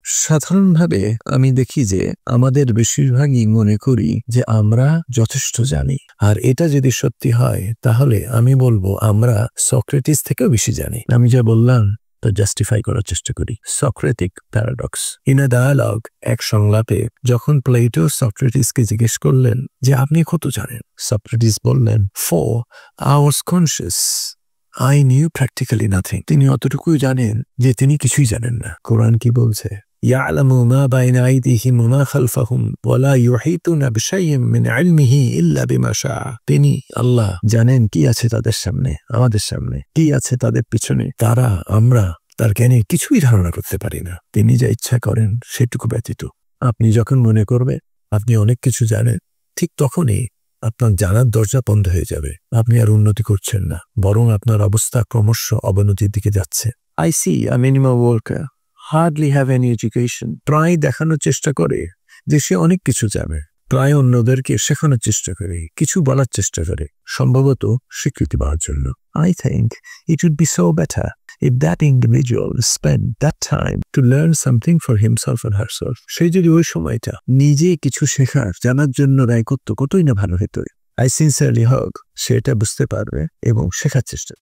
সাধারণভাবে আমি দেখি যে আমাদের বেশিরভাগই মনে করি যে আমরা যথেষ্ট জানি, আর এটা যদি সত্যি হয় তাহলে আমি বলবো আমরা সক্রেটিস থেকেও বেশি জানি। আমি যা বললাম তা জাস্টিফাই করার চেষ্টা করি। Socratic paradox. In a dialogue, এক সংলাপে যখন প্লেটো সক্রেটিসকে জিজ্ঞেস করলেন যে আপনি কত জানেন, সক্রেটিস বললেন, 4 hours conscious I knew practically nothing। তিনি অতটুকুই জানেন যে তিনি কিছুই জানেন না। কোরআন কি বলছে? يعلم ما بين أيديهم وما خلفهم ولا يحيطون بشيء من علمه إلا بما شاء। তিনি আল্লাহ জানেন কি আছে তাদের সামনে, আমাদের সামনে কি আছে তাদের পিছনে। আমরা তার জ্ঞানে কিছুই ধারণা করতে পারি না। তিনি যা ইচ্ছা করেন সেটুকু ব্যতীত। আপনি যখন মনে করবে আপনি অনেক কিছু জানেন, ঠিক তখনই আপনার জানার দরজা বন্ধ হয়ে যাবে। আপনি আর উন্নতি করছেন না, বরং আপনার অবস্থা ক্রমশ অবনতির দিকে যাচ্ছে। I see a minimal worker hardly have any education। প্রায় দেখানোর চেষ্টা করে যে সে অনেক কিছু জানে, প্রায় অন্যদেরকে শেখানোর চেষ্টা করে, কিছু বলার চেষ্টা করে, সম্ভবত স্বীকৃতি পাওয়ার জন্য। I think it would be so better if that individual spent that time to learn something for himself or herself। সে যদি ওই সময়টা নিজে কিছু শেখার, জানার জন্য ব্যয় করতো, কতই না ভালো হতো। I sincerely hope সে এটা বুঝতে পারবে এবং শেখার চেষ্টা